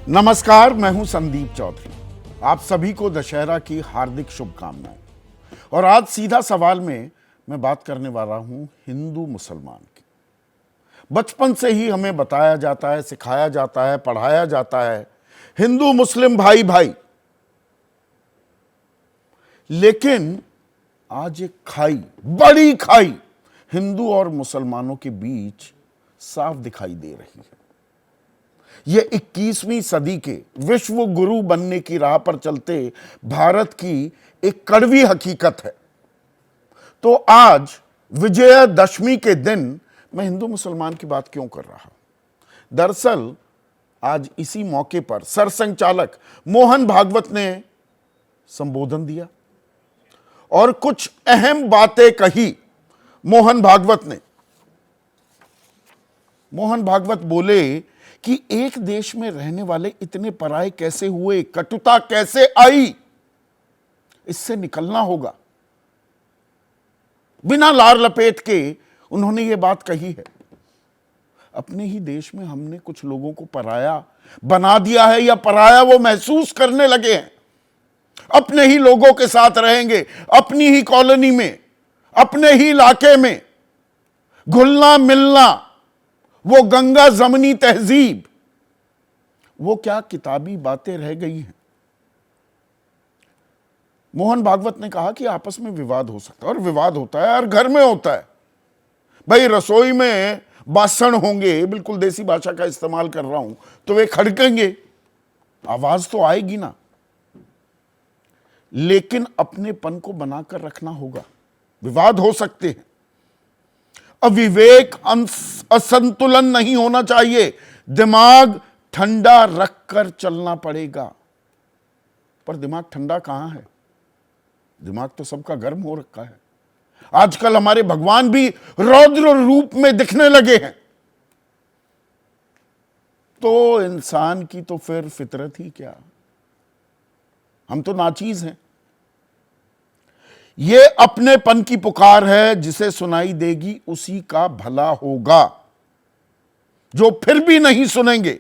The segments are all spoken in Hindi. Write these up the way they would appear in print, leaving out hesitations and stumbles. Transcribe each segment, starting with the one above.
नमस्कार, मैं हूं संदीप चौधरी। आप सभी को दशहरा की हार्दिक शुभकामनाएं। और आज सीधा सवाल में मैं बात करने वाला हूं हिंदू मुसलमान की। बचपन से ही हमें बताया जाता है, सिखाया जाता है, पढ़ाया जाता है, हिंदू मुस्लिम भाई भाई। लेकिन आज एक खाई, बड़ी खाई हिंदू और मुसलमानों के बीच साफ दिखाई दे रही है। ये 21वीं सदी के विश्व गुरु बनने की राह पर चलते भारत की एक कड़वी हकीकत है। तो आज विजयदशमी के दिन मैं हिंदू मुसलमान की बात क्यों कर रहा हूं? दरअसल आज इसी मौके पर सरसंघचालक मोहन भागवत ने संबोधन दिया और कुछ अहम बातें कही। मोहन भागवत बोले कि एक देश में रहने वाले इतने पराये कैसे हुए, कटुता कैसे आई, इससे निकलना होगा। बिना लार लपेट के उन्होंने ये बात कही है। अपने ही देश में हमने कुछ लोगों को पराया बना दिया है या पराया वो महसूस करने लगे हैं। अपने ही लोगों के साथ रहेंगे, अपनी ही कॉलोनी में, अपने ही इलाके में घुलना मिलना, वो गंगा जमनी तहजीब, वो क्या किताबी बातें रह गई हैं। मोहन भागवत ने कहा कि आपस में विवाद हो सकता है, और विवाद होता है, हर घर में होता है। भाई रसोई में बासन होंगे, बिल्कुल देसी भाषा का इस्तेमाल कर रहा हूं, तो वे खड़केंगे, आवाज तो आएगी ना। लेकिन अपनेपन को बनाकर रखना होगा। विवाद हो सकते हैं, अविवेक असंतुलन नहीं होना चाहिए, दिमाग ठंडा रखकर चलना पड़ेगा। पर दिमाग ठंडा कहां है? दिमाग तो सबका गर्म हो रखा है। आजकल हमारे भगवान भी रौद्र रूप में दिखने लगे हैं। तो इंसान की तो फिर फितरत ही क्या, हम तो नाचीज हैं। ये अपनेपन की पुकार है, जिसे सुनाई देगी उसी का भला होगा। जो फिर भी नहीं सुनेंगे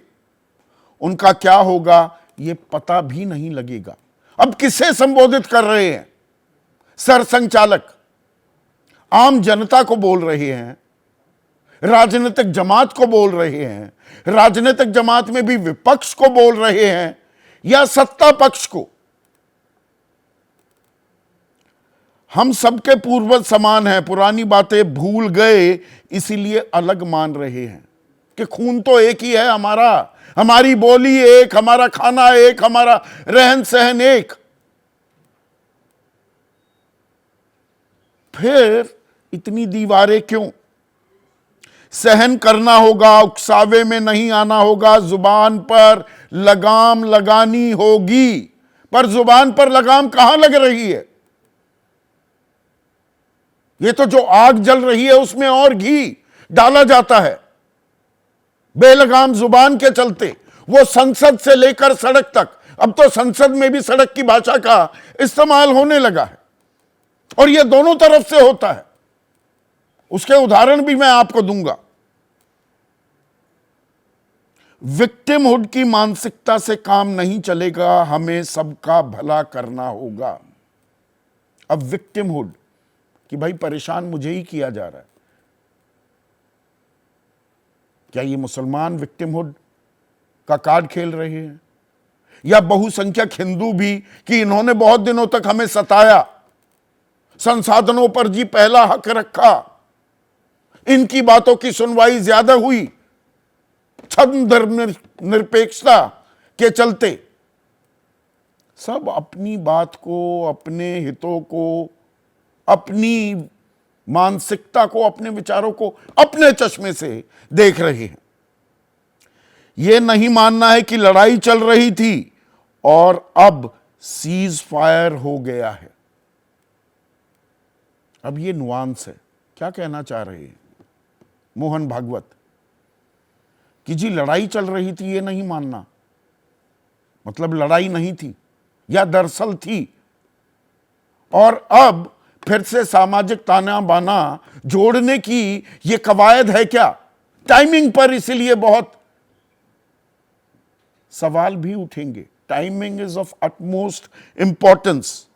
उनका क्या होगा ये पता भी नहीं लगेगा। अब किसे संबोधित कर रहे हैं? सरसंघचालक आम जनता को बोल रहे हैं, राजनीतिक जमात को बोल रहे हैं, राजनीतिक जमात में भी विपक्ष को बोल रहे हैं या सत्ता पक्ष को। हम सबके पूर्वज समान हैं, पुरानी बातें भूल गए, इसीलिए अलग मान रहे हैं कि खून तो एक ही है हमारा, हमारी बोली एक, हमारा खाना एक, हमारा रहन सहन एक। फिर इतनी दीवारें क्यों? सहन करना होगा, उकसावे में नहीं आना होगा, जुबान पर लगाम लगानी होगी। पर जुबान पर लगाम कहां लग रही है? ये तो जो आग जल रही है उसमें और घी डाला जाता है बेलगाम जुबान के चलते। वो संसद से लेकर सड़क तक, अब तो संसद में भी सड़क की भाषा का इस्तेमाल होने लगा है, और ये दोनों तरफ से होता है। उसके उदाहरण भी मैं आपको दूंगा। विक्टिमहुड की मानसिकता से काम नहीं चलेगा, हमें सबका भला करना होगा। अब विक्टिमहुड कि भाई परेशान मुझे ही किया जा रहा है, क्या ये मुसलमान विक्टिमहुड का कार्ड खेल रहे हैं? या बहुसंख्यक हिंदू भी कि इन्होंने बहुत दिनों तक हमें सताया, संसाधनों पर जी पहला हक रखा, इनकी बातों की सुनवाई ज्यादा हुई, छद्म धर्मनिरपेक्षता के चलते सब अपनी बात को, अपने हितों को, अपनी मानसिकता को, अपने विचारों को अपने चश्मे से देख रहे हैं। यह नहीं मानना है कि लड़ाई चल रही थी और अब सीज फायर हो गया है। अब ये नुआंस है। क्या कहना चाह रहे हैं मोहन भागवत? कि जी लड़ाई चल रही थी, ये नहीं मानना मतलब लड़ाई नहीं थी या दरअसल थी, और अब फिर से सामाजिक ताना बाना जोड़ने की ये कवायद है क्या? टाइमिंग पर इसीलिए बहुत सवाल भी उठेंगे। Timing is of utmost importance.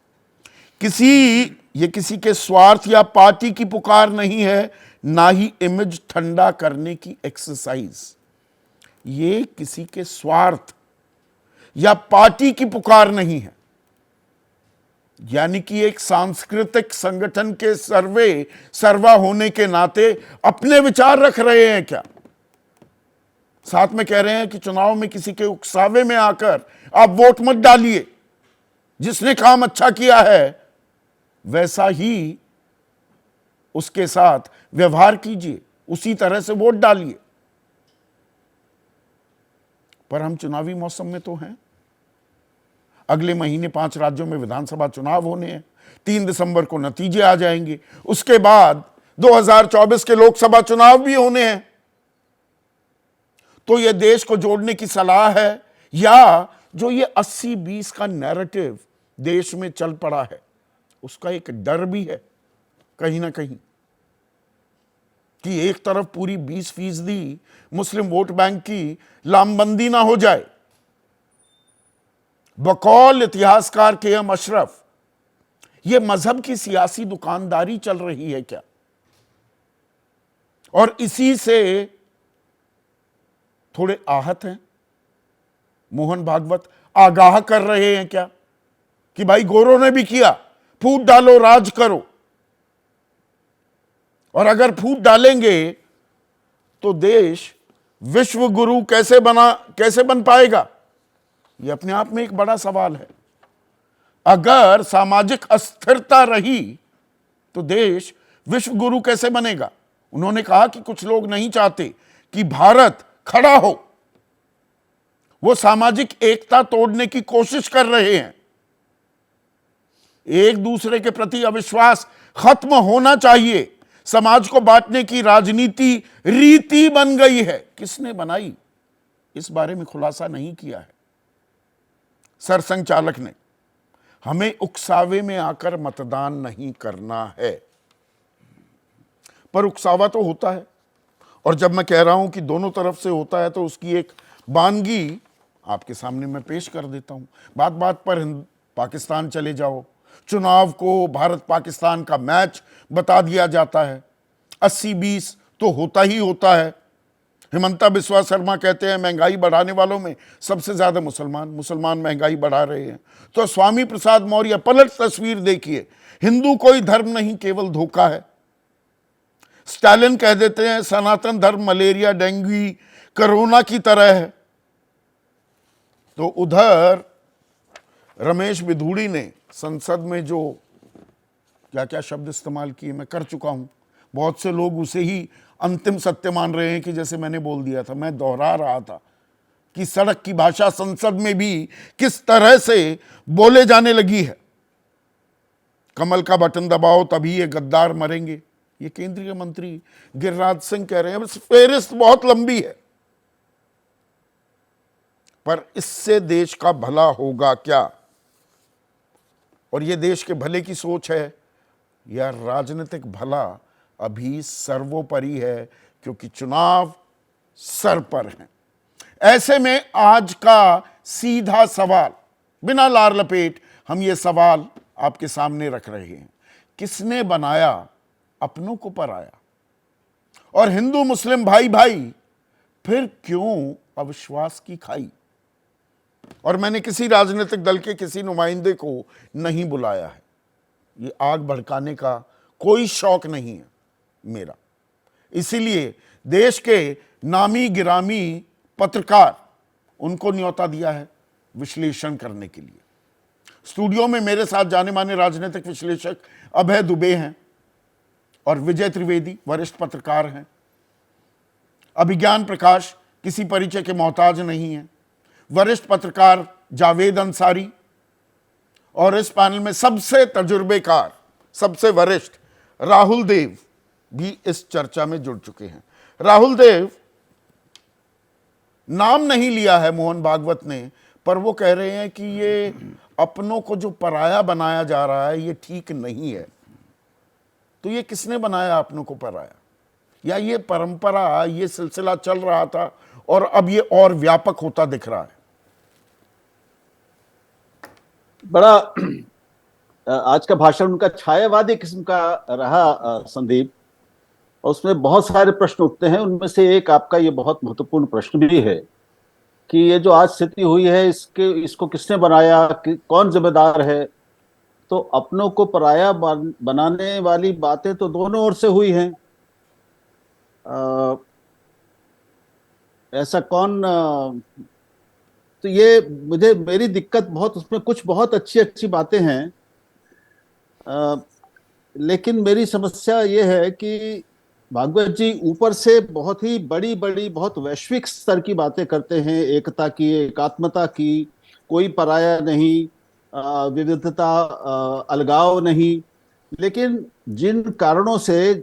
ये किसी के स्वार्थ या पार्टी की पुकार नहीं है, ना ही इमेज ठंडा करने की एक्सरसाइज। ये किसी के स्वार्थ या पार्टी की पुकार नहीं है, यानी कि एक सांस्कृतिक संगठन के सर्वा होने के नाते अपने विचार रख रहे हैं क्या? साथ में कह रहे हैं कि चुनाव में किसी के उकसावे में आकर आप वोट मत डालिए, जिसने काम अच्छा किया है वैसा ही उसके साथ व्यवहार कीजिए, उसी तरह से वोट डालिए। पर हम चुनावी मौसम में तो हैं। अगले महीने 5 राज्यों में विधानसभा चुनाव होने हैं। 3 दिसंबर को नतीजे आ जाएंगे। उसके बाद 2024 के लोकसभा चुनाव भी होने हैं। तो यह देश को जोड़ने की सलाह है, या जो ये 80-20 का नैरेटिव देश में चल पड़ा है, उसका एक डर भी है कहीं ना कहीं कि एक तरफ पूरी 20% मुस्लिम वोट बैंक की लामबंदी ना हो जाए। बकौल इतिहासकार KM अशरफ, यह मजहब की सियासी दुकानदारी चल रही है क्या? और इसी से थोड़े आहत हैं। मोहन भागवत आगाह कर रहे हैं क्या कि भाई गोरों ने भी किया, फूट डालो, राज करो। और अगर फूट डालेंगे तो देश विश्व गुरु कैसे बन पाएगा? यह अपने आप में एक बड़ा सवाल है। अगर सामाजिक अस्थिरता रही तो देश विश्व गुरु कैसे बनेगा? उन्होंने कहा कि कुछ लोग नहीं चाहते कि भारत खड़ा हो, वो सामाजिक एकता तोड़ने की कोशिश कर रहे हैं। एक दूसरे के प्रति अविश्वास खत्म होना चाहिए। समाज को बांटने की राजनीति रीति बन गई है। किसने बनाई, इस बारे में खुलासा नहीं किया है सरसंघ चालक ने। हमें उकसावे में आकर मतदान नहीं करना है। पर उकसावा तो होता है, और जब मैं कह रहा हूं कि दोनों तरफ से होता है तो उसकी एक वानगी आपके सामने मैं पेश कर देता हूं। बात बात पर पाकिस्तान चले जाओ, चुनाव को भारत पाकिस्तान का मैच बता दिया जाता है। 80-20 तो होता ही होता है। हिमंता बिस्वा शर्मा कहते हैं महंगाई बढ़ाने वालों में सबसे ज्यादा मुसलमान महंगाई बढ़ा रहे हैं। तो स्वामी प्रसाद मौर्य, पलट तस्वीर देखिए, हिंदू कोई धर्म नहीं, केवल धोखा है। स्टालिन कह देते हैं सनातन धर्म मलेरिया, डेंगू, कोरोना की तरह है। तो उधर रमेश बिधूड़ी ने संसद में जो क्या क्या शब्द इस्तेमाल किए मैं कर चुका हूं। बहुत से लोग उसे ही अंतिम सत्य मान रहे हैं कि जैसे मैंने बोल दिया था। मैं दोहरा रहा था कि सड़क की भाषा संसद में भी किस तरह से बोले जाने लगी है। कमल का बटन दबाओ तभी ये गद्दार मरेंगे, ये केंद्रीय मंत्री गिरिराज सिंह कह रहे हैं। बस फेहरिस्त बहुत लंबी है, पर इससे देश का भला होगा क्या? और यह देश के भले की सोच है या राजनीतिक भला अभी सर्वोपरि है, क्योंकि चुनाव सर पर है। ऐसे में आज का सीधा सवाल, बिना लार लपेट हम ये सवाल आपके सामने रख रहे हैं। किसने बनाया अपनों को पराया? और हिंदू मुस्लिम भाई भाई फिर क्यों अविश्वास की खाई? और मैंने किसी राजनीतिक दल के किसी नुमाइंदे को नहीं बुलाया है। ये आग भड़काने का कोई शौक नहीं है मेरा। इसीलिए देश के नामी गिरामी पत्रकार, उनको न्योता दिया है विश्लेषण करने के लिए। स्टूडियो में मेरे साथ जाने माने राजनीतिक विश्लेषक अभय दुबे हैं और विजय त्रिवेदी वरिष्ठ पत्रकार हैं। अभिज्ञान प्रकाश किसी परिचय के मोहताज नहीं है, वरिष्ठ पत्रकार जावेद अंसारी, और इस पैनल में सबसे तजुर्बेकार, सबसे वरिष्ठ राहुल देव भी इस चर्चा में जुड़ चुके हैं। राहुल देव, नाम नहीं लिया है मोहन भागवत ने, पर वो कह रहे हैं कि ये अपनों को जो पराया बनाया जा रहा है ये ठीक नहीं है। तो ये किसने बनाया अपनों को पराया? या ये परंपरा, ये सिलसिला चल रहा था और अब ये और व्यापक होता दिख रहा है? बड़ा आज का भाषण उनका छायावादी किस्म का रहा संदीप। और उसमें बहुत सारे प्रश्न उठते हैं, उनमें से एक आपका ये बहुत महत्वपूर्ण प्रश्न भी है कि ये जो आज स्थिति हुई है इसको किसने बनाया, कौन जिम्मेदार है। तो अपनों को पराया बनाने वाली बातें तो दोनों ओर से हुई हैं। अ, ऐसा कौन तो ये मुझे मेरी दिक्कत बहुत, उसमें कुछ बहुत अच्छी अच्छी बातें हैं। अ, लेकिन मेरी समस्या ये है कि भागवत जी ऊपर से बहुत ही बड़ी बड़ी बहुत वैश्विक स्तर की बातें करते हैं, एकता की, एकात्मता की, कोई पराया नहीं, विविधता, अलगाव नहीं। लेकिन जिन कारणों से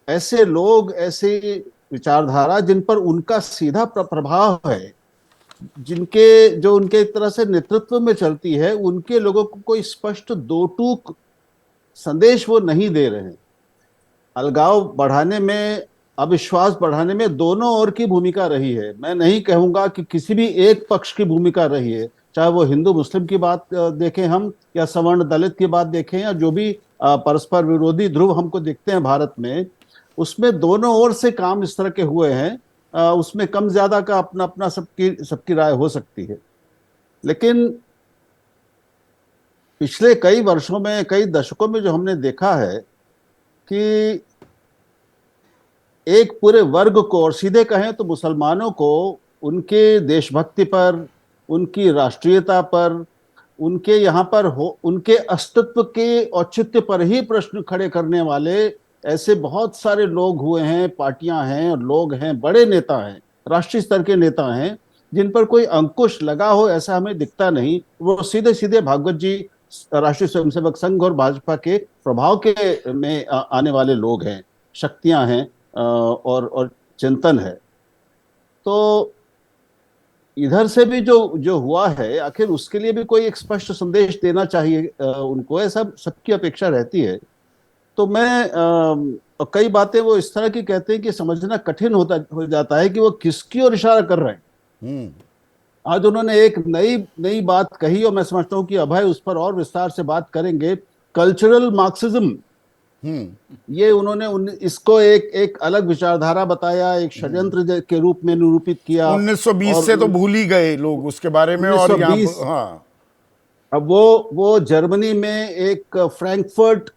ऐसे लोग, ऐसे विचारधारा जिन पर उनका सीधा प्रभाव है, जिनके जो उनके एक तरह से नेतृत्व में चलती है, उनके लोगों को कोई स्पष्ट दो टूक संदेश वो नहीं दे रहे हैं। अलगाव बढ़ाने में, अविश्वास बढ़ाने में दोनों ओर की भूमिका रही है। मैं नहीं कहूंगा कि किसी भी एक पक्ष की भूमिका रही है, चाहे वो हिंदू मुस्लिम की बात देखें हम, या सवर्ण दलित की बात देखें, या जो भी परस्पर विरोधी ध्रुव हमको दिखते हैं भारत में, उसमें दोनों ओर से काम इस तरह के हुए हैं। उसमें कम ज्यादा का अपना अपना सबकी सबकी राय हो सकती है। लेकिन पिछले कई वर्षों में, कई दशकों में जो हमने देखा है कि एक पूरे वर्ग को, और सीधे कहें तो मुसलमानों को, उनके देशभक्ति पर, उनकी राष्ट्रीयता पर, उनके यहाँ पर उनके अस्तित्व के औचित्य पर ही प्रश्न खड़े करने वाले ऐसे बहुत सारे लोग हुए हैं, पार्टियां हैं और लोग हैं, बड़े नेता हैं, राष्ट्रीय स्तर के नेता हैं, जिन पर कोई अंकुश लगा हो ऐसा हमें दिखता नहीं। वो सीधे सीधे भागवत जी, राष्ट्रीय स्वयंसेवक संघ और भाजपा के प्रभाव के में आने वाले लोग हैं, शक्तियां हैं, और चिंतन है। तो इधर से भी जो जो हुआ है, आखिर उसके लिए भी कोई एक स्पष्ट संदेश देना चाहिए उनको, ऐसा सबकी अपेक्षा रहती है। तो कई बातें वो इस तरह की कहते हैं कि समझना कठिन हो जाता है कि वो किसकी ओर इशारा कर रहे हैं। आज उन्होंने एक नई नई बात कही, और मैं समझता हूं कि अभय उस पर और विस्तार से बात करेंगे। कल्चरल मार्क्सिज्म, ये उन्होंने इसको एक एक अलग विचारधारा बताया, एक षड्यंत्र के रूप में निरूपित किया। 1920 और से तो भूल ही गए लोग उसके बारे में। और यहाँ 1920, हाँ, अब वो जर्मनी में एक फ्रैंकफर्ट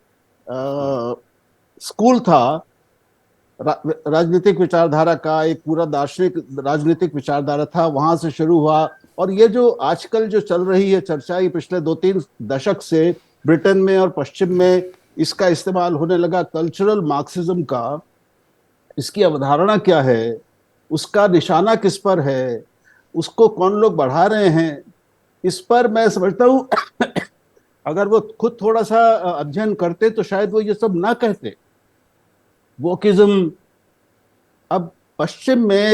स्कूल था, राजनीतिक विचारधारा का एक पूरा दार्शनिक राजनीतिक विचारधारा था, वहां से शुरू हुआ। और ये जो आजकल जो चल रही है चर्चा, ये पिछले 2-3 दशक से ब्रिटेन में और पश्चिम में इसका इस्तेमाल होने लगा, कल्चरल मार्क्सिज्म का। इसकी अवधारणा क्या है, उसका निशाना किस पर है, उसको कौन लोग बढ़ा रहे हैं, इस पर मैं समझता हूँ अगर वो खुद थोड़ा सा अध्ययन करते तो शायद वो ये सब ना कहते। वोकिज्म, अब पश्चिम में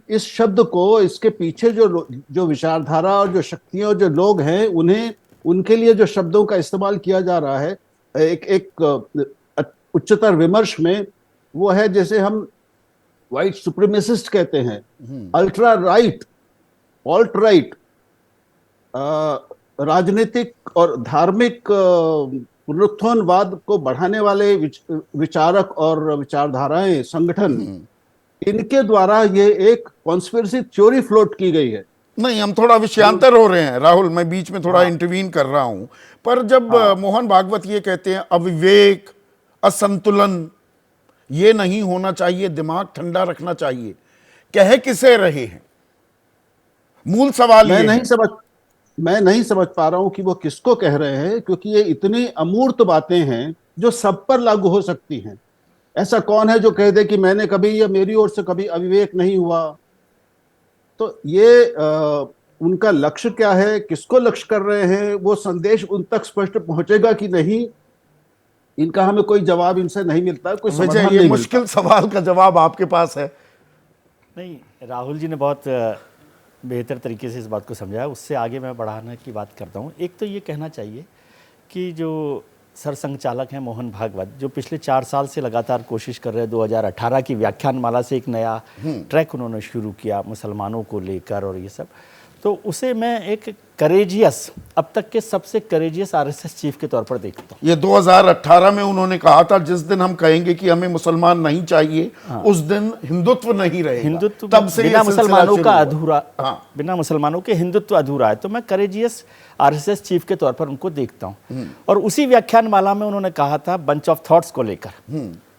इस शब्द को, इसके पीछे जो जो विचारधारा और जो शक्तियां, जो लोग हैं, उन्हें, उनके लिए जो शब्दों का इस्तेमाल किया जा रहा है एक एक उच्चतर विमर्श में, वो है जैसे हम व्हाइट सुप्रीमेसिस्ट कहते हैं, अल्ट्रा राइट, ऑल्ट राइट, राजनीतिक और धार्मिक पुनरुत्थानवाद को बढ़ाने वाले विचारक और विचारधाराएं, संगठन, इनके द्वारा ये एक कॉन्स्पिरेसी थ्योरी फ्लोट की गई है। नहीं, हम थोड़ा विषयांतर हो रहे हैं राहुल, मैं बीच में थोड़ा इंटरवीन कर रहा हूं। पर जब मोहन भागवत ये कहते हैं अविवेक, असंतुलन, ये नहीं होना चाहिए, दिमाग ठंडा रखना चाहिए, कह किसे रहे हैं? मूल सवाल ये है। मैं नहीं समझ पा रहा हूं कि वो किसको कह रहे हैं, क्योंकि ये इतनी अमूर्त बातें हैं जो सब पर लागू हो सकती हैं। ऐसा कौन है जो कह दे कि मैंने कभी, या मेरी ओर से कभी अविवेक नहीं हुआ? तो ये उनका लक्ष्य क्या है, किसको लक्ष्य कर रहे हैं, वो संदेश उन तक स्पष्ट पहुंचेगा कि नहीं, इनका हमें कोई जवाब इनसे नहीं मिलता, कोई समाधान ये नहीं मुश्किल मिलता। सवाल का जवाब आपके पास है। नहीं, राहुल जी ने बहुत बेहतर तरीके से इस बात को समझाया। उससे आगे मैं बढ़ाने की बात करता हूँ। एक तो ये कहना चाहिए कि जो सरसंघचालक हैं मोहन भागवत, जो पिछले 4 साल से लगातार कोशिश कर रहे हैं, 2018 की व्याख्यानमाला से एक नया ट्रैक उन्होंने शुरू किया मुसलमानों को लेकर और ये सब, तो उसे मैं एक करेजियस, अब तक के सबसे करेजियस आरएसएस चीफ के तौर पर देखता हूँ। ये 2018 में उन्होंने कहा था, जिस दिन हम कहेंगे कि हमें मुसलमान नहीं चाहिए, उस दिन हिंदुत्व नहीं रहेगा। हिंदुत्व तब से बिना ये सिलसिला मुसलमानों शुरू का हुआ। अधूरा, हाँ। बिना मुसलमानों के हिंदुत्व अधूरा है। तो मैं करेजियस आरएसएस चीफ के तौर पर उनको देखता हूँ। और उसी व्याख्यान माला में उन्होंने कहा था बंच ऑफ थॉट्स को लेकर,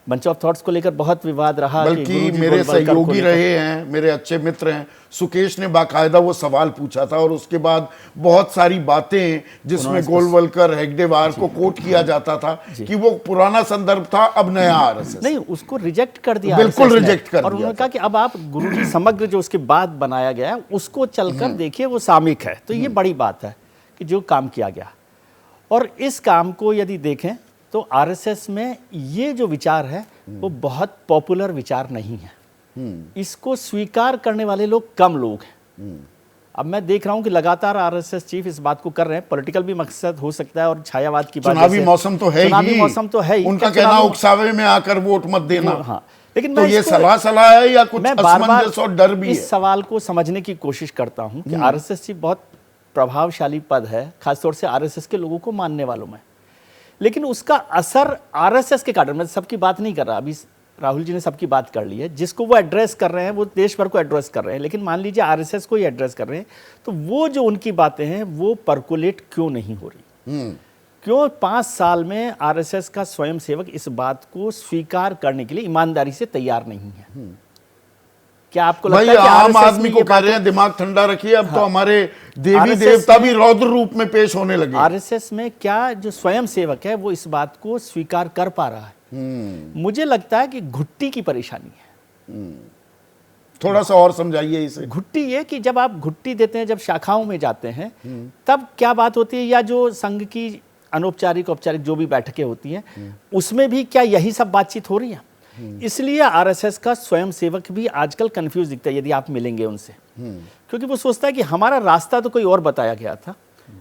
बंच ऑफ थॉट्स को लेकर बहुत विवाद रहा। बल्कि गुरुजी मेरे गोलवलकर को सहयोगी लेकर- रहे हैं, मेरे अच्छे मित्र हैं, सुकेश ने बाकायदा वो सवाल पूछा था और उसके बाद बहुत सारी बातें जिसमें गोलवलकर, हेगडेवार को कोट किया जाता था कि वो पुराना संदर्भ था, अब नया आरएसएस। नहीं, उसको रिजेक्ट कर दिया, बिल्कुल RSS ने। रिजेक्ट कर और दिया उन्होंने कहा कि अब आप गुरुजी समग्र जो उसके बाद बनाया गया है उसको चलकर देखिए, वो सामयिक है। तो ये बड़ी बात है कि जो काम किया गया, और इस काम को यदि देखें तो आरएसएस में ये जो विचार है वो बहुत पॉपुलर विचार नहीं है। इसको स्वीकार करने वाले लोग कम लोग हैं। अब मैं देख रहा हूं कि लगातार आरएसएस चीफ इस बात को कर रहे हैं, पॉलिटिकल भी मकसद हो सकता है और छायावाद की बात, चुनावी जैसे- मौसम तो है चुनावी ही, मौसम तो है ही। उनका क्या कहना चुनावी- उकसावे में आकर वोट मत देना। हाँ, लेकिन तो मैं ये इसको- सलाह है या कुछ मैं बार-बार असमंजस और डर भी है? इस सवाल को समझने की कोशिश करता हूं कि आरएसएस चीफ बहुत प्रभावशाली पद है, खासतौर से आरएसएस के लोगों को मानने वालों में, लेकिन उसका असर आरएसएस के कारण, मैं सबकी बात नहीं कर रहा, अभी राहुल जी ने सबकी बात कर ली है, जिसको वो एड्रेस कर रहे हैं वो देश भर को एड्रेस कर रहे हैं, लेकिन मान लीजिए आरएसएस को ही एड्रेस कर रहे हैं, तो वो जो उनकी बातें हैं वो परकुलेट क्यों नहीं हो रही? क्यों 5 साल में आरएसएस का स्वयंसेवक इस बात को स्वीकार करने के लिए ईमानदारी से तैयार नहीं है? क्या आपको लगता भाई है कि आम RSS आदमी में को ये कह रहे हैं दिमाग ठंडा रखिए, अब तो हमारे देवी RSS देवता में- भी रौद्र रूप में पेश होने लगे। आरएसएस में क्या जो स्वयंसेवक है वो इस बात को स्वीकार कर पा रहा है? मुझे लगता है कि घुट्टी की परेशानी है। थोड़ा सा और समझाइए इसे। घुट्टी ये कि जब आप घुट्टी देते हैं, जब शाखाओं में जाते हैं, तब क्या बात होती है, या जो संघ की अनौपचारिक औपचारिक जो भी बैठकें होती हैं उसमें भी क्या यही सब बातचीत हो रही है? इसलिए आरएसएस का स्वयंसेवक भी आजकल कंफ्यूज दिखता है यदि आप मिलेंगे उनसे, क्योंकि वो सोचता है कि हमारा रास्ता तो कोई और बताया गया था,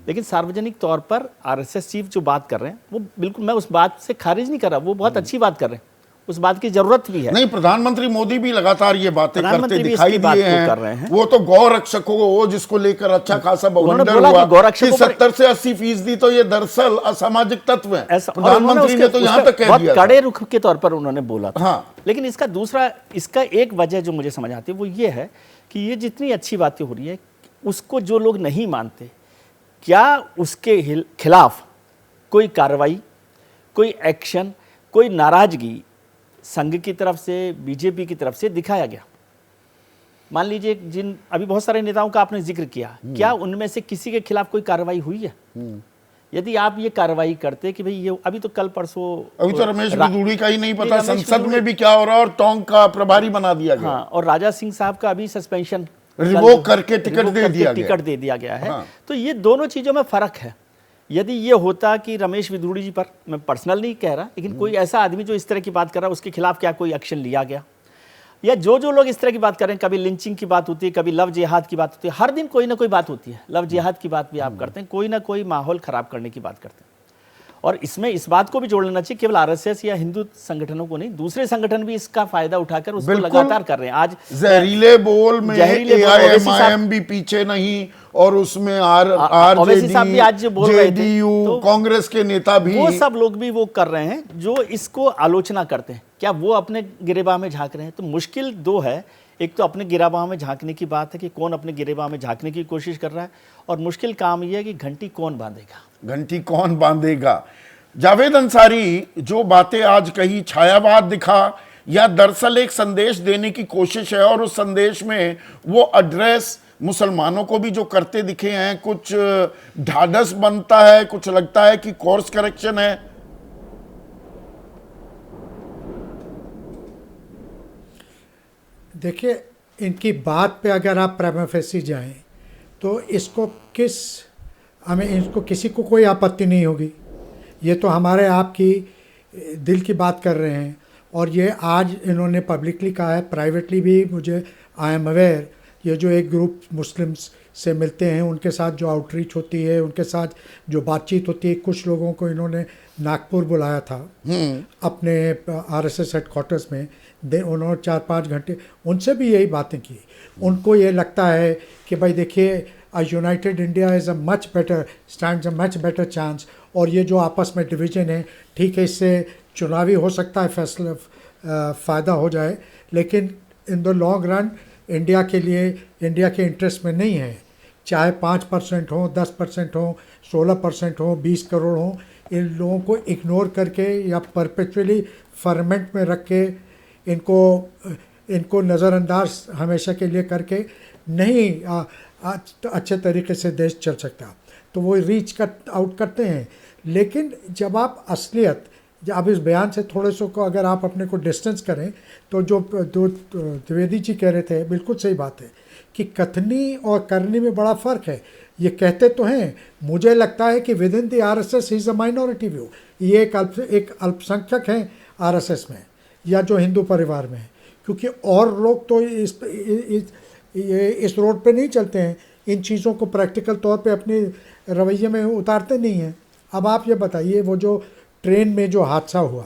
लेकिन सार्वजनिक तौर पर आरएसएस चीफ जो बात कर रहे हैं वो बिल्कुल, मैं उस बात से खारिज नहीं कर रहा, वो बहुत अच्छी बात कर रहे हैं, उस बात की जरूरत भी है। नहीं, प्रधानमंत्री मोदी भी लगातार ये बातें करते प्रधानमंत्री भी दिखाई इसकी बात दिए को हैं। कर रहे हैं। वो तो गौ रक्षकों को, वो जिसको लेकर अच्छा खासा उन्होंने बवंडर बोला हुआ कि गौ रक्षकों कि पर- 70 से 80% तो ये दरअसल असामाजिक तत्व है। और उन्होंने प्रधानमंत्री ने तो उसके- यहाँ तक कह बहुत दिया था। कड़े रुख के तौर पर उन्होंने बोला था। हाँ। लेकिन इसका एक वजह जो मुझे समझ आती है वो ये है कि ये जितनी अच्छी बातें हो रही है, उसको जो लोग नहीं मानते, क्या उसके खिलाफ कोई कार्रवाई, कोई एक्शन, कोई नाराजगी संघ की तरफ से, बीजेपी की तरफ से दिखाया गया? मान लीजिए जिन अभी बहुत सारे नेताओं का आपने जिक्र किया, क्या उनमें से किसी के खिलाफ कोई कार्रवाई हुई है? यदि आप ये कार्रवाई करते कि भाई ये अभी तो कल परसों, अभी तो रमेश बिदूड़ी का ही नहीं पता रमेश संसद बिदूड़ी- में भी क्या हो रहा है, और टोंक का प्रभारी बना दिया गया। हाँ, और राजा सिंह साहब का अभी सस्पेंशन रिवोक करके टिकट दे दिया गया। टिकट दे दिया गया है। हाँ। तो ये दोनों चीजों में फर्क है। यदि ये होता कि रमेश बिदूड़ी जी पर, मैं पर्सनल नहीं कह रहा, लेकिन कोई ऐसा आदमी जो इस तरह की बात कर रहा है उसके खिलाफ क्या कोई एक्शन लिया गया? या जो लोग इस तरह की बात कर रहे हैं, कभी लिंचिंग की बात होती है, कभी लव जिहाद की बात होती है, हर दिन कोई ना कोई बात होती है, लव जिहाद की बात भी आप करते हैं, कोई ना कोई माहौल खराब करने की बात करते हैं। और इसमें इस बात को भी जोड़ लेना चाहिए, केवल आरएसएस या हिंदू संगठनों को नहीं, दूसरे संगठन भी इसका फायदा उठाकर उसको बिल्कुल। लगातार कर रहे हैं। आज जहरीले बोल में जहरीले बोल, ओवैसी साहब- AIMIM भी पीछे नहीं, और उसमें ओवैसी साहब भी आज जो बोल रहे थे, JDU, तो कांग्रेस के नेता भी, वो सब लोग भी वो कर रहे हैं जो इसको आलोचना करते हैं। क्या वो अपने गिरेबान में झांक रहे हैं? तो मुश्किल दो है, एक तो अपने गिरेबान में झांकने की बात है कि कौन अपने गिरेबान में झांकने की कोशिश कर रहा है, और मुश्किल काम ये है कि घंटी कौन बांधेगा। घंटी कौन बांधेगा। जावेद अंसारी, जो बातें आज कही, छायावाद दिखा या दरअसल एक संदेश देने की कोशिश है, और उस संदेश में वो एड्रेस मुसलमानों को भी जो करते दिखे हैं, कुछ ढाढ़स बनता है, कुछ लगता है कि कोर्स करेक्शन है? देखिए, इनकी बात पे अगर आप प्रेमा फेसी जाएं तो हमें इनको किसी को कोई आपत्ति नहीं होगी। ये तो हमारे आपकी दिल की बात कर रहे हैं, और ये आज इन्होंने पब्लिकली कहा है, प्राइवेटली भी मुझे आई एम अवेयर, ये जो एक ग्रुप मुस्लिम्स से मिलते हैं, उनके साथ जो आउटरीच होती है, उनके साथ जो बातचीत होती है, कुछ लोगों को इन्होंने नागपुर बुलाया था अपने आरएसएस हेडक्वार्टर्स में, उन्होंने 4-5 घंटे उनसे भी यही बातें की। उनको ये लगता है कि भाई देखिए, a united India is a much better, stands a much better chance. और ये जो आपस में डिवीजन है, ठीक है, इससे चुनावी हो सकता है फैसला फ़ायदा हो जाए, लेकिन in the long run India के लिए, इंडिया के इंटरेस्ट में नहीं है। चाहे 5% हो, 10% हो, 16% हो, 20 करोड़ हो, इन लोगों को इग्नोर करके या परपेचुअली फर्मेंट में रख के इनको नज़रअंदाज हमेशा के लिए करके नहीं अच्छे तरीके से देश चल सकता। तो वो रीच आउट करते हैं। लेकिन जब आप असलियत, अब इस बयान से थोड़े सो को अगर आप अपने को डिस्टेंस करें, तो जो द्विवेदी जी कह रहे थे बिल्कुल सही बात है कि कथनी और करनी में बड़ा फ़र्क है। ये कहते तो हैं, मुझे लगता है कि with in the RSS is a minority view, ये एक अल्पसंख्यक हैं आरएसएस में या जो हिंदू परिवार में है, क्योंकि और लोग तो इस रोड पे नहीं चलते हैं, इन चीज़ों को प्रैक्टिकल तौर पे अपने रवैये में उतारते नहीं हैं। अब आप ये बताइए, वो जो ट्रेन में जो हादसा हुआ,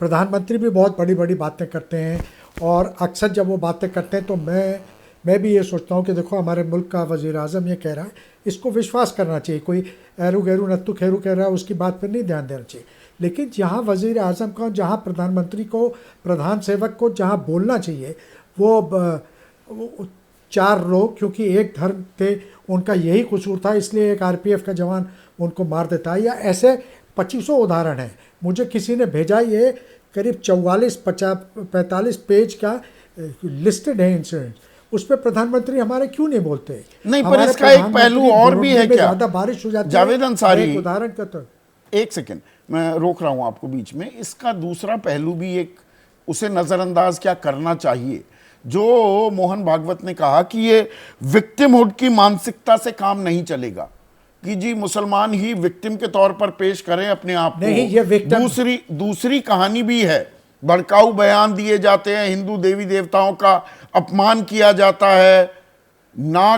प्रधानमंत्री भी बहुत बड़ी बड़ी बातें करते हैं, और अक्सर जब वो बातें करते हैं तो मैं भी ये सोचता हूँ कि देखो हमारे मुल्क का वज़ीर आज़म ये कह रहा है, इसको विश्वास करना चाहिए। कोई एरू गैरू नत्तू खेरू कह रहा है, उसकी बात पर नहीं ध्यान देना चाहिए। लेकिन जहाँ वज़ीर आज़म को, जहाँ प्रधानमंत्री को, प्रधान सेवक को जहाँ बोलना चाहिए, वो 4 लोग, क्योंकि एक धर्म थे, उनका यही कसूर था, इसलिए एक आरपीएफ का जवान उनको मार देता है, या ऐसे 2500 उदाहरण हैं। मुझे किसी ने भेजा, ये करीब 45 पेज का लिस्टेड है इंसिडेंट, उस पर प्रधानमंत्री हमारे क्यों नहीं बोलते? नहीं, पर इसका एक पहलू और भी है क्या? ज़्यादा बारिश हो जाती है, जावेद अंसारी, उदाहरण का तो एक सेकेंड मैं रोक रहा हूं आपको बीच में। इसका दूसरा पहलू भी एक, उसे नज़रअंदाज क्या करना चाहिए, जो मोहन भागवत ने कहा कि ये विक्टिमहुड की मानसिकता से काम नहीं चलेगा कि जी मुसलमान ही विक्टिम के तौर पर पेश करें अपने आप को। नहीं, ये विक्टिम, दूसरी कहानी भी है, भड़काऊ बयान दिए जाते हैं, हिंदू देवी देवताओं का अपमान किया जाता है, ना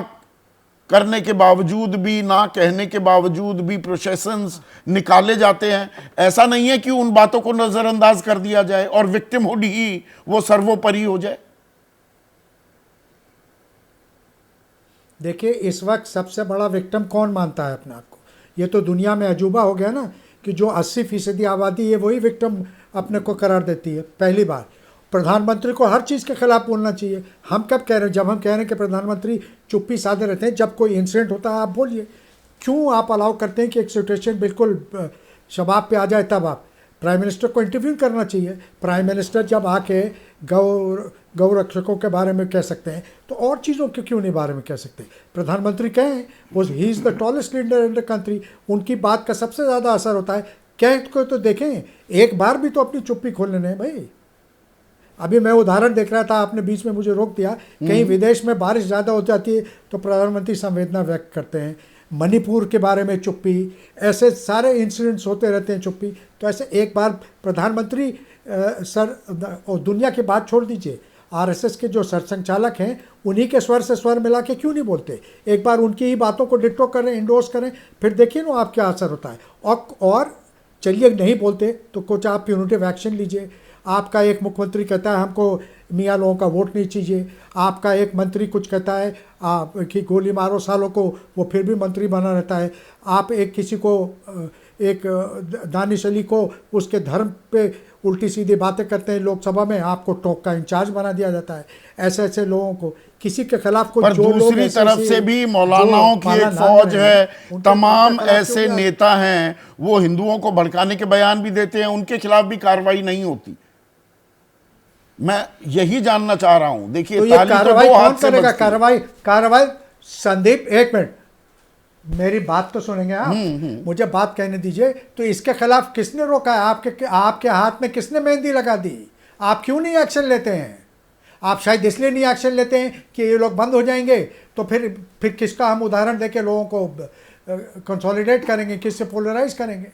करने के बावजूद भी, ना कहने के बावजूद भी प्रोसेशंस निकाले जाते हैं। ऐसा नहीं है कि उन बातों को नजरअंदाज कर दिया जाए और विक्टिमहुड ही वो सर्वोपरि हो जाए। देखिए, इस वक्त सबसे बड़ा विक्टिम कौन मानता है अपने आप को? ये तो दुनिया में अजूबा हो गया ना कि जो 80% आबादी है वही विक्टिम अपने को करार देती है। पहली बार प्रधानमंत्री को हर चीज़ के खिलाफ बोलना चाहिए। हम कब कह रहे हैं? जब हम कह रहे हैं कि प्रधानमंत्री चुप्पी साधे रहते हैं, जब कोई इंसिडेंट होता है आप बोलिए। क्यों आप अलाउ करते हैं कि एक सिचुएशन बिल्कुल शबाब पे आ जाए? तब आप प्राइम मिनिस्टर को इंटरव्यू करना चाहिए। प्राइम मिनिस्टर जब आके गौ रक्षकों के बारे में कह सकते हैं, तो और चीज़ों के क्यों नहीं बारे में कह सकते? प्रधानमंत्री कहें, वो he is the tallest leader in the country, उनकी बात का सबसे ज़्यादा असर होता है। कह को तो देखें, एक बार भी तो अपनी चुप्पी खोल लेने भाई। अभी मैं उदाहरण देख रहा था, आपने बीच में मुझे रोक दिया। कहीं विदेश में बारिश ज़्यादा हो जाती है तो प्रधानमंत्री संवेदना व्यक्त करते हैं। मणिपुर के बारे में चुप्पी, ऐसे सारे इंसिडेंट्स होते रहते हैं चुप्पी। तो ऐसे एक बार प्रधानमंत्री सर, और दुनिया की बात छोड़ दीजिए, आरएसएस के जो सरसंघचालक हैं उन्हीं के स्वर से स्वर मिला के क्यों नहीं बोलते? एक बार उनकी ही बातों को डिक्टो करें, इंडोर्स करें, फिर देखिए ना आप क्या असर होता है। और चलिए नहीं बोलते तो कुछ आप प्यूनिटिव एक्शन लीजिए। आपका एक मुख्यमंत्री कहता है हमको मियाँ लोगों का वोट नहीं चाहिए, आपका एक मंत्री कुछ कहता है कि गोली मारो सालों को, वो फिर भी मंत्री बना रहता है। आप एक किसी को, एक दानिश अली को उसके धर्म पे उल्टी सीधी बातें करते हैं लोकसभा में, आपको टॉक का इंचार्ज बना दिया जाता है। ऐसे ऐसे लोगों को किसी के खिलाफ कोई, पर दूसरी तरफ से भी मौलानाओं की एक फौज है, तमाम ऐसे नेता हैं, वो हिंदुओं को भड़काने के बयान भी देते हैं, उनके खिलाफ भी कार्रवाई नहीं होती। मैं यही जानना चाह रहा हूं। देखिए, तो ये कार्रवाई कौन करेगा? कार्रवाई संदीप, एक मिनट मेरी बात तो सुनेंगे आप, मुझे बात कहने दीजिए। तो इसके खिलाफ किसने रोका है? आपके हाथ में किसने मेहंदी लगा दी? आप क्यों नहीं एक्शन लेते हैं? आप शायद इसलिए नहीं एक्शन लेते हैं कि ये लोग बंद हो जाएंगे, तो फिर किसका हम उदाहरण देके लोगों को कंसोलिडेट करेंगे, किससे पोलराइज करेंगे?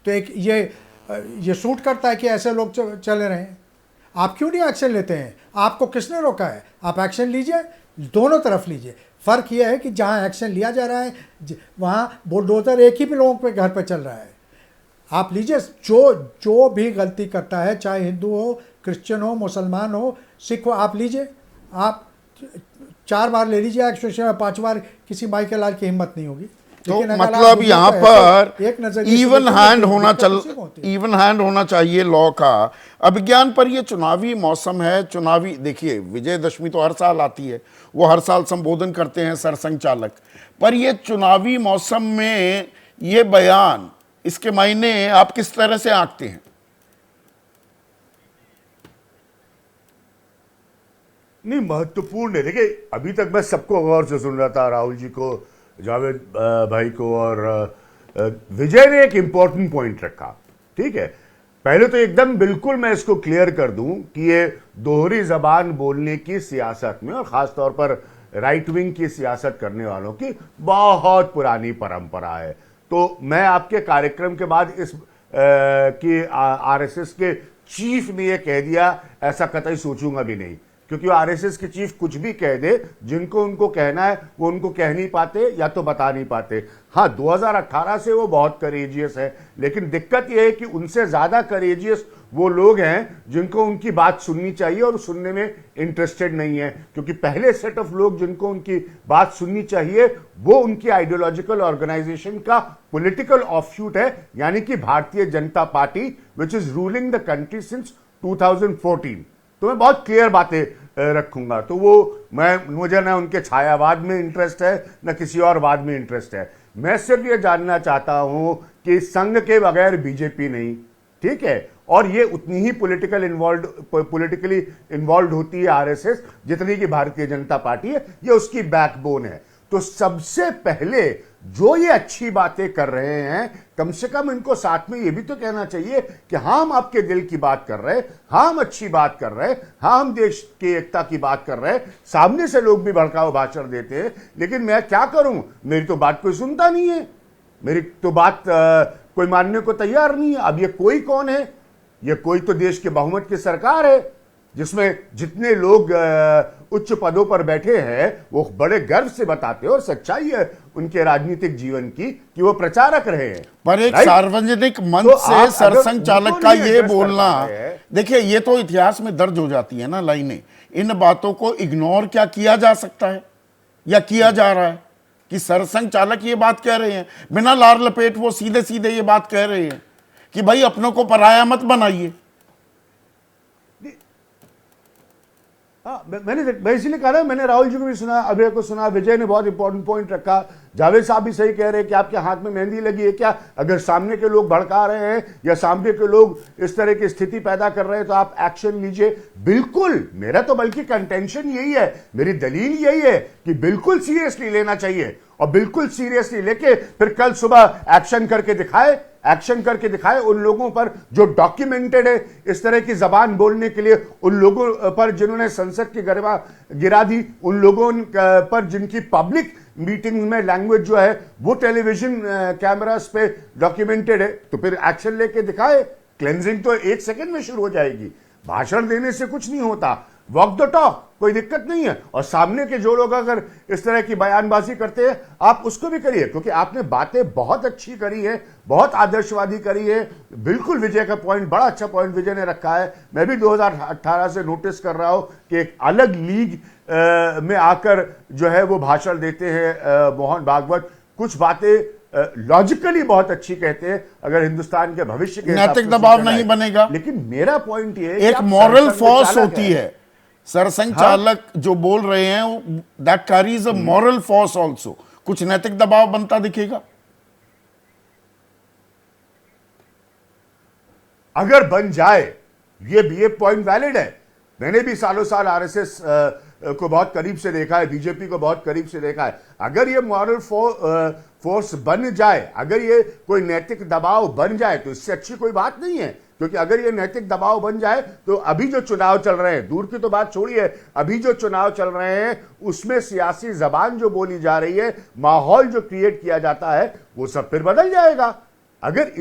तो एक ये सूट करता है कि ऐसे लोग चले रहे हैं। आप क्यों नहीं एक्शन लेते हैं? आपको किसने रोका है? आप एक्शन लीजिए, दोनों तरफ लीजिए। फ़र्क यह है कि जहाँ एक्शन लिया जा रहा है वहाँ बुलडोजर एक ही भी लोगों पे घर पे चल रहा है। आप लीजिए, जो भी गलती करता है, चाहे हिंदू हो, क्रिश्चियन हो, मुसलमान हो, सिख हो, आप लीजिए, आप 4 बार ले लीजिए एक्सप्रेशन में, 5 बार किसी माइकल लाल की हिम्मत नहीं होगी। तो लेकिन अगर आप मतलब मुद्दे यहाँ को पर ऐसे एक नजरिए से इवन देखेंगे हैंड तो होना दिक्कत उसी को होती है। इवन हैंड होना चाहिए लॉ का। अभिज्ञान पर ये चुनावी मौसम है, चुनावी देखिए विजयदशमी तो हर साल आती है, वो हर साल संबोधन करते हैं सरसंघ चालक, पर ये चुनावी मौसम में ये बयान, इसके मायने आप किस तरह से आंकते हैं? नहीं, महत्वपूर्ण है। देखिए, अभी तक मैं सबको गौर से सुन रहा था, राहुल जी को, जावेद भाई को, और विजय ने एक इंपॉर्टेंट पॉइंट रखा। ठीक है, पहले तो एकदम बिल्कुल मैं इसको क्लियर कर दूं कि ये दोहरी जबान बोलने की सियासत में, और खास तौर पर राइट विंग की सियासत करने वालों की बहुत पुरानी परंपरा है। तो मैं आपके कार्यक्रम के बाद इस कि आरएसएस के चीफ ने ये कह दिया, ऐसा कतई सोचूंगा भी नहीं, क्योंकि आरएसएस के चीफ कुछ भी कह दे, जिनको उनको कहना है वो उनको कह नहीं पाते या तो बता नहीं पाते। हाँ, 2018 से वो बहुत करेजियस है, लेकिन दिक्कत ये है कि उनसे ज्यादा करेजियस वो लोग हैं जिनको उनकी बात सुननी चाहिए और सुनने में इंटरेस्टेड नहीं है, क्योंकि पहले सेट ऑफ लोग जिनको उनकी बात सुननी चाहिए वो उनकी आइडियोलॉजिकल ऑर्गेनाइजेशन का पॉलिटिकल ऑफशूट है, यानी कि Bharatiya Janata party, which is ruling the country since 2014। तो मैं बहुत क्लियर बातें रखूंगा। तो वो मुझे ना उनके छायावाद में इंटरेस्ट है, ना किसी और वाद में इंटरेस्ट है। मैं सिर्फ ये जानना चाहता हूं कि संघ के बगैर बीजेपी नहीं, ठीक है, और ये उतनी ही पॉलिटिकली इन्वॉल्व होती है आरएसएस जितनी कि भारतीय जनता पार्टी है, ये उसकी बैकबोन है। तो सबसे पहले जो ये अच्छी बातें कर रहे हैं, कम से कम इनको साथ में ये भी तो कहना चाहिए कि हाँ, हम आपके दिल की बात कर रहे हैं, हाँ हम अच्छी बात कर रहे हैं, हाँ हम देश की एकता की बात कर रहे हैं। सामने से लोग भी भड़काऊ भाषण देते हैं, लेकिन मैं क्या करूं, मेरी तो बात कोई सुनता नहीं है, मेरी तो बात कोई मानने को तैयार नहीं है। अब ये कोई कौन है? ये कोई तो देश के बहुमत की सरकार है, जिसमें जितने लोग उच्च पदों पर बैठे हैं वो बड़े गर्व से बताते हैं, और सच्चाई है उनके राजनीतिक जीवन की कि वो प्रचारक रहे हैं। पर एक राइट? सार्वजनिक मंच तो से आप सरसंघ अगर चालक उनको का नहीं ये address कर बोलना, पा रहे हैं, देखिए ये तो इतिहास में दर्ज हो जाती है ना लाइनें। इन बातों को इग्नोर क्या किया जा सकता है या किया जा रहा है कि सरसंघ चालक ये बात कह रहे हैं, बिना लार लपेट वो सीधे सीधे ये बात कह रहे हैं कि भाई अपनों को पराया मत बनाइए। हाँ, मैं इसीलिए कह रहा हूं, मैंने राहुल जी को भी सुना, अभय को सुना, विजय ने बहुत इंपॉर्टेंट पॉइंट रखा, जावेद साहब भी सही कह रहे हैं कि आपके हाथ में मेहंदी लगी है क्या? अगर सामने के लोग भड़का रहे हैं या सामने के लोग इस तरह की स्थिति पैदा कर रहे हैं तो आप एक्शन लीजिए। बिल्कुल, मेरा तो बल्कि कंटेंशन यही है, मेरी दलील यही है कि बिल्कुल सीरियसली लेना चाहिए, और बिल्कुल सीरियसली लेके फिर कल सुबह एक्शन करके दिखाए उन लोगों पर जो डॉक्यूमेंटेड है इस तरह की जबान बोलने के लिए, उन लोगों पर जिन्होंने संसद की गरिमा गिरा दी, उन लोगों पर जिनकी पब्लिक मीटिंग में लैंग्वेज जो है वो टेलीविजन कैमरास पे डॉक्यूमेंटेड है। तो फिर एक्शन लेके दिखाए। क्लेंजिंग तो 1 सेकंड में शुरू हो जाएगी, भाषण देने से कुछ नहीं होता, वॉक द टॉक, कोई दिक्कत नहीं है। और सामने के जो लोग अगर इस तरह की बयानबाजी करते हैं, आप उसको भी करिए, क्योंकि आपने बातें बहुत अच्छी करी है, बहुत आदर्शवादी करी है। बिल्कुल विजय का पॉइंट, बड़ा अच्छा पॉइंट विजय ने रखा है। मैं भी 2018 से नोटिस कर रहा हूं कि एक अलग लीग में आकर जो है वो भाषण देते हैं मोहन भागवत। कुछ बातें लॉजिकली बहुत अच्छी कहते हैं, अगर हिंदुस्तान के भविष्य के नैतिक दबाव नहीं बनेगा। लेकिन मेरा पॉइंट ये है एक मॉरल फोर्स होती है, सरसंघ चालक जो बोल रहे हैं that carries a moral force also. कुछ नैतिक दबाव बनता दिखेगा अगर बन जाए, ये पॉइंट वैलिड है। मैंने भी सालों साल आरएसएस को बहुत करीब से देखा है, बीजेपी को बहुत करीब से देखा है। अगर ये मॉरल फोर्स बन जाए, अगर ये कोई नैतिक दबाव बन जाए, तो इससे अच्छी कोई बात नहीं है। क्योंकि अगर ये नैतिक दबाव बन जाए तो अभी जो चुनाव चल रहे हैं, दूर की तो बात छोड़िए, अभी जो चुनाव चल रहे हैं उसमें सियासी जबान जो बोली जा रही है, माहौल जो क्रिएट किया जाता है, वो सब फिर बदल जाएगा। अगर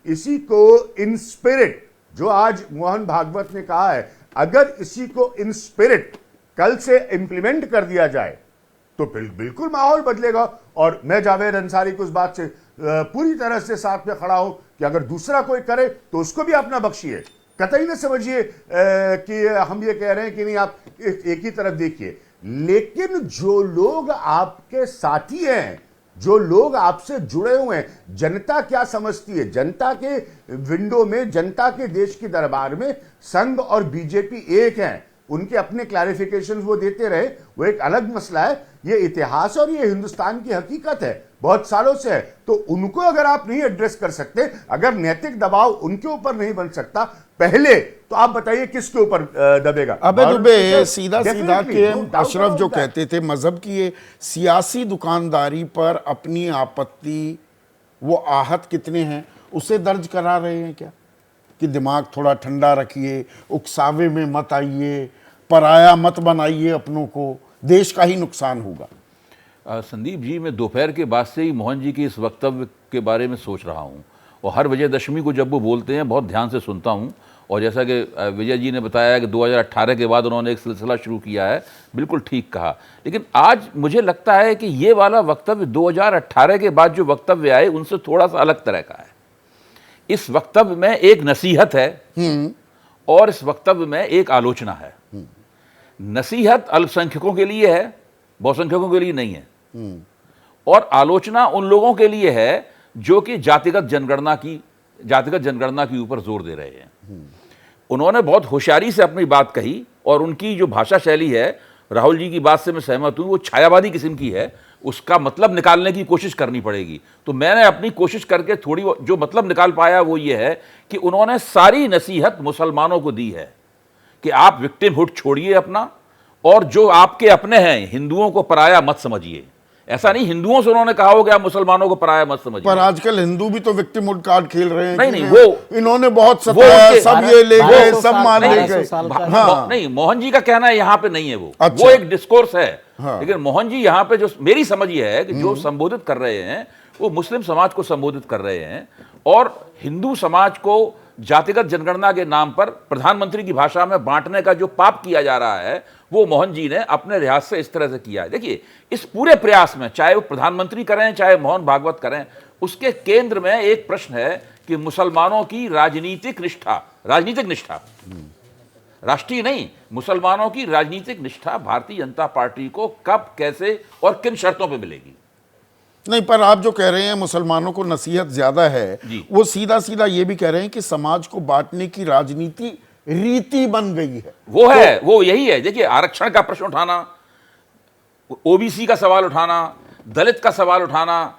इसी को इन स्पिरिट, जो आज मोहन भागवत ने कहा है, अगर इसी को इन स्पिरिट कल से इंप्लीमेंट कर दिया जाए तो बिल्कुल माहौल बदलेगा। और मैं जावेद अंसारी को उस बात से पूरी तरह से साथ में खड़ा हूं कि अगर दूसरा कोई करे तो उसको भी अपना बख्शिए। कतई न समझिए कि हम ये कह रहे हैं कि नहीं, आप एक ही तरफ देखिए। लेकिन जो लोग आपके साथी हैं, जो लोग आपसे जुड़े हुए हैं, जनता क्या समझती है, जनता के विंडो में, जनता के देश के दरबार में संघ और बीजेपी एक हैं, उनके अपने क्लैरिफिकेशन वो देते रहे, वो एक अलग मसला है। ये इतिहास और ये हिंदुस्तान की हकीकत है, बहुत सालों से है। तो उनको अगर आप नहीं एड्रेस कर सकते, अगर नैतिक दबाव उनके ऊपर नहीं बन सकता पहले, तो आप बताइए किसके ऊपर दबेगा? अबे दुबे सीधा सीधा Definitely, के no doubt अशरफ जो about that. कहते थे मजहब की ये सियासी दुकानदारी पर अपनी आपत्ति, वो आहत कितने हैं उसे दर्ज करा रहे हैं क्या, कि दिमाग थोड़ा ठंडा रखिए, उकसावे में मत आइए, पराया मत बनाइए अपनों को, देश का ही नुकसान होगा। संदीप जी, मैं दोपहर के बाद से ही मोहन जी के इस वक्तव्य के बारे में सोच रहा हूँ, और हर विजयदशमी को जब वो बोलते हैं बहुत ध्यान से सुनता हूँ। और जैसा कि विजय जी ने बताया कि 2018 के बाद उन्होंने एक सिलसिला शुरू किया है, बिल्कुल ठीक कहा। लेकिन आज मुझे लगता है कि ये वाला वक्तव्य 2018 के बाद जो वक्तव्य आए उनसे थोड़ा सा अलग तरह का है। इस वक्तव्य में एक नसीहत है और इस वक्तव्य में एक आलोचना है। नसीहत अल्पसंख्यकों के लिए है, बहुसंख्यकों के लिए नहीं है। और आलोचना उन लोगों के लिए है जो कि जातिगत जनगणना के ऊपर जोर दे रहे हैं। उन्होंने बहुत होशियारी से अपनी बात कही, और उनकी जो भाषा शैली है, राहुल जी की बात से मैं सहमत हूं, वो छायावादी किस्म की है। उसका मतलब निकालने की कोशिश करनी पड़ेगी। तो मैंने अपनी कोशिश करके थोड़ी जो मतलब निकाल पाया वो ये है कि उन्होंने सारी नसीहत मुसलमानों को दी है कि आप विक्टिमहुड छोड़िए अपना, और जो आपके अपने हैं हिंदुओं को पराया मत समझिए। ऐसा नहीं हिंदुओं से उन्होंने कहा हो कि आप मुसलमानों को पराया मत समझिए। पर आजकल हिंदू भी तो विक्टिमहुड कार्ड खेल रहे हैं। नहीं, कि नहीं, वो इन्होंने बहुत वो सताया, उनके- सब ये ले गए, 1200 सब साल- मान ले 1200 गए। साल का हाँ, नहीं, मोहन जी का कहना है यहाँ पे नहीं है वो। अच्छा। वो एक डिस्कोर्स है। हाँ। लेकिन मोहन जी यहाँ पे जो मेरी समझ ये है कि जो संबोधित कर रहे हैं वो मुस्लिम समाज को संबोधित कर रहे हैं, और हिंदू समाज को जातिगत जनगणना के नाम पर प्रधानमंत्री की भाषा में बांटने का जो पाप किया जा रहा है वो मोहन जी ने अपने लिहाज से इस तरह से किया है। देखिए, इस पूरे प्रयास में चाहे वो प्रधानमंत्री करें चाहे मोहन भागवत करें, उसके केंद्र में एक प्रश्न है कि मुसलमानों की राजनीतिक निष्ठा, राष्ट्रीय नहीं, मुसलमानों की राजनीतिक निष्ठा भारतीय जनता पार्टी को कब, कैसे और किन शर्तों पर मिलेगी। नहीं, पर आप जो कह रहे हैं मुसलमानों को नसीहत ज्यादा है, जी। वो सीधा सीधा ये भी कह रहे हैं कि समाज को बांटने की राजनीति रीति बन गई है। वो है, वो यही है। देखिए, आरक्षण का प्रश्न उठाना, ओबीसी का सवाल उठाना, दलित का सवाल उठाना,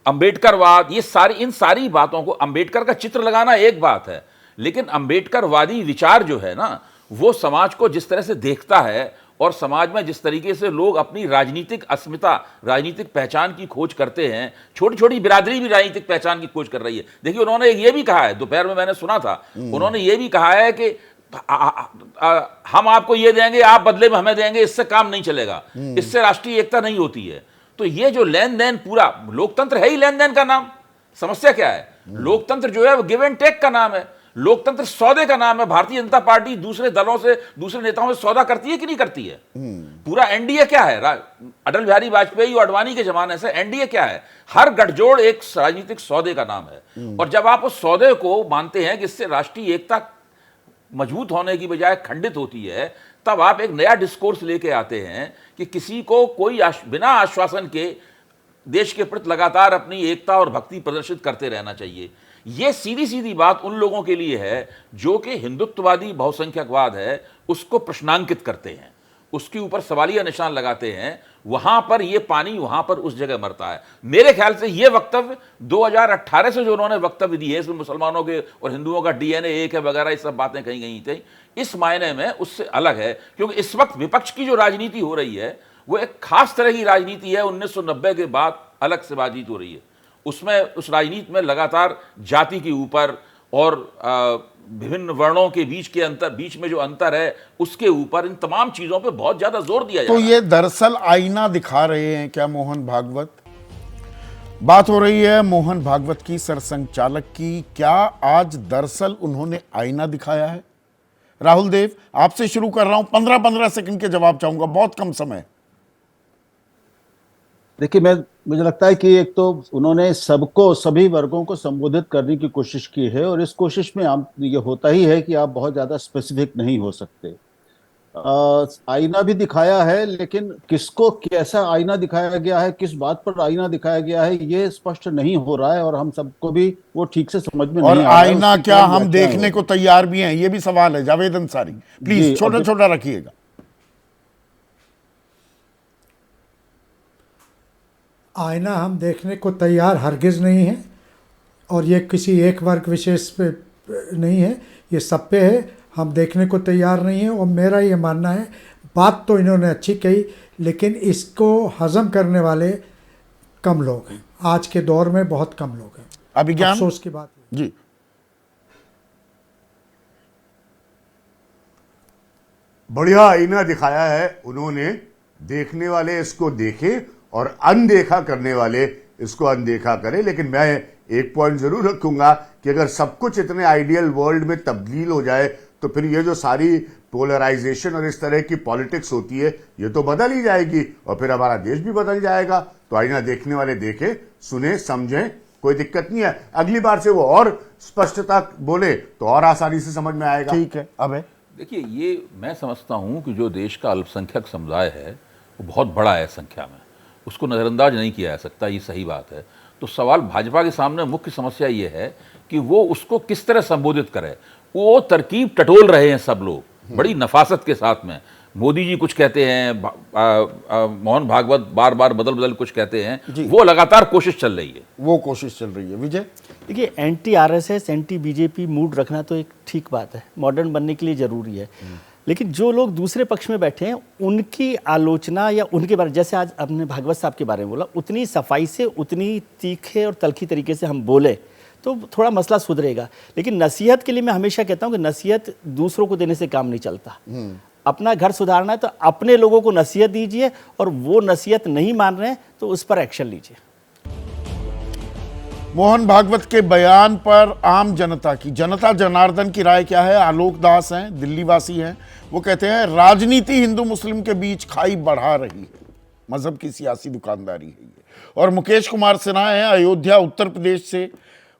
अंबेडकरवाद, ये इन सारी बातों को, अंबेडकर का चित्र लगाना एक बात है, लेकिन अंबेडकरवादी विचार जो है ना, वो समाज को जिस तरह से देखता है और समाज में जिस तरीके से लोग अपनी राजनीतिक अस्मिता, राजनीतिक पहचान की खोज करते हैं, छोटी छोटी बिरादरी भी राजनीतिक पहचान की खोज कर रही है। देखिए, उन्होंने ये भी कहा है, दोपहर में मैंने सुना था, उन्होंने ये भी कहा है कि हम आपको ये देंगे, आप बदले में हमें देंगे, इससे काम नहीं चलेगा, इससे राष्ट्रीय एकता नहीं होती है। तो ये जो लेन देन, पूरा लोकतंत्र है ही लेन देन का नाम। समस्या क्या है? लोकतंत्र जो है वो गिव एंड टेक का नाम है, लोकतंत्र सौदे का नाम है। भारतीय जनता पार्टी दूसरे दलों से, दूसरे नेताओं से सौदा करती है कि नहीं करती है? पूरा एनडीए क्या है? अटल बिहारी वाजपेयी और अडवाणी के जमाने से एनडीए क्या है? हर गठजोड़ एक राजनीतिक सौदे का नाम है। और जब आप उस सौदे को मानते हैं कि इससे राष्ट्रीय एकता मजबूत होने की बजाय खंडित होती है, तब आप एक नया डिस्कोर्स लेके आते हैं कि किसी को कोई बिना आश्वासन के देश के प्रति लगातार अपनी एकता और भक्ति प्रदर्शित करते रहना चाहिए। ये सीधी सीधी बात उन लोगों के लिए है जो कि हिंदुत्ववादी बहुसंख्यकवाद है उसको प्रश्नांकित करते हैं, उसके ऊपर सवालिया निशान लगाते हैं। वहां पर ये पानी वहां पर उस जगह मरता है। मेरे ख्याल से ये वक्तव्य 2018 से जो उन्होंने वक्तव्य दिए, इसमें मुसलमानों के और हिंदुओं का डीएनए एक है वगैरह, ये सब बातें कही गई थी, इस मायने में उससे अलग है। क्योंकि इस वक्त विपक्ष की जो राजनीति हो रही है वो एक खास तरह की राजनीति है। 1990 के बाद अलग से बातचीत हो रही है, उसमें उस राजनीति में लगातार जाति के ऊपर और विभिन्न वर्णों के बीच में जो अंतर है उसके ऊपर, इन तमाम चीजों पे बहुत ज्यादा जोर दिया जा तो रहा है। ये दरअसल आईना दिखा रहे हैं क्या मोहन भागवत? बात हो रही है मोहन भागवत की, सरसंघचालक की। क्या आज दरअसल उन्होंने आईना दिखाया है? राहुल देव, आपसे शुरू कर रहा हूं, 15-15 सेकंड के जवाब चाहूंगा, बहुत कम समय। देखिए, मुझे लगता है कि एक तो उन्होंने सबको, सभी वर्गों को संबोधित करने की कोशिश की है, और इस कोशिश में ये होता ही है कि आप बहुत ज़्यादा स्पेसिफिक नहीं हो सकते। आईना भी दिखाया है, लेकिन किसको कैसा आईना दिखाया गया है, किस बात पर आईना दिखाया गया है, ये स्पष्ट नहीं हो रहा है और हम सबको भी वो ठीक से समझ में और नहीं आ रहा है। आईना उसकी क्या हम व्याख्याएं देखने हो को तैयार भी हैं, ये भी सवाल है जावेद अंसारी। जी, प्लीज छोटा अब छोटा रखिएगा। आईना हम देखने को तैयार हरगिज़ नहीं है, और ये किसी एक वर्ग विशेष पे नहीं है, ये सब पे है। हम देखने को तैयार नहीं है, और मेरा ये मानना है, बात तो इन्होंने अच्छी कही, लेकिन इसको हजम करने वाले कम लोग हैं। आज के दौर में बहुत कम लोग हैं। अभिज्ञान अफसोस की बात है। जी। बढ़िया आईना दिखाया है उन्होंने, देखने वाले इसको देखें और अनदेखा करने वाले इसको अनदेखा करें। लेकिन मैं एक पॉइंट जरूर रखूंगा कि अगर सब कुछ इतने आइडियल वर्ल्ड में तब्दील हो जाए तो फिर ये जो सारी पोलराइजेशन और इस तरह की पॉलिटिक्स होती है ये तो बदल ही जाएगी और फिर हमारा देश भी बदल जाएगा। तो आईना देखने वाले देखें, सुने, समझें, कोई दिक्कत नहीं है। अगली बार से वो और स्पष्टता बोले तो और आसानी से समझ में आएगा। ठीक है। अब है देखिए, ये मैं समझता हूँ कि जो देश का अल्पसंख्यक समुदाय है वो बहुत बड़ा है संख्या में, उसको नज़रअंदाज नहीं किया जा सकता, ये सही बात है। तो सवाल भाजपा के सामने मुख्य समस्या ये है कि वो उसको किस तरह संबोधित करे। वो तरकीब टटोल रहे हैं सब लोग बड़ी नफासत के साथ में। मोदी जी कुछ कहते हैं, मोहन भागवत बार बार बदल बदल कुछ कहते हैं, वो लगातार कोशिश चल रही है, वो कोशिश चल रही है। विजय, देखिए, anti RSS anti BJP mood रखना तो एक ठीक बात है, मॉडर्न बनने के लिए ज़रूरी है। लेकिन जो लोग दूसरे पक्ष में बैठे हैं उनकी आलोचना या उनके बारे, जैसे आज आपने भागवत साहब के बारे में बोला, उतनी सफाई से, उतनी तीखे और तलखी तरीके से हम बोले तो थोड़ा मसला सुधरेगा। लेकिन नसीहत के लिए मैं हमेशा कहता हूं कि नसीहत दूसरों को देने से काम नहीं चलता। अपना घर सुधारना है तो अपने लोगों को नसीहत दीजिए, और वो नसीहत नहीं मान रहे हैं तो उस पर एक्शन लीजिए। मोहन भागवत के बयान पर आम जनता की, जनता जनार्दन की राय क्या है? आलोक दास हैं, दिल्ली वासी हैं, वो कहते हैं राजनीति हिंदू मुस्लिम के बीच खाई बढ़ा रही है, मजहब की सियासी दुकानदारी है ये। और मुकेश कुमार सिन्हा हैं अयोध्या उत्तर प्रदेश से,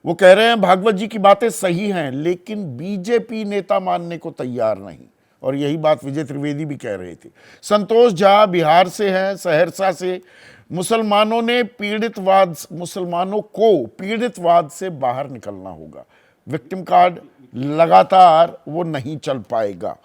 वो कह रहे हैं भागवत जी की बातें सही हैं लेकिन बीजेपी नेता मानने को तैयार नहीं, और यही बात विजय त्रिवेदी भी कह रहे थे। संतोष झा बिहार से हैं, सहरसा से, मुसलमानों को पीड़ितवाद से बाहर निकलना होगा, विक्टिम कार्ड लगातार वो नहीं चल पाएगा।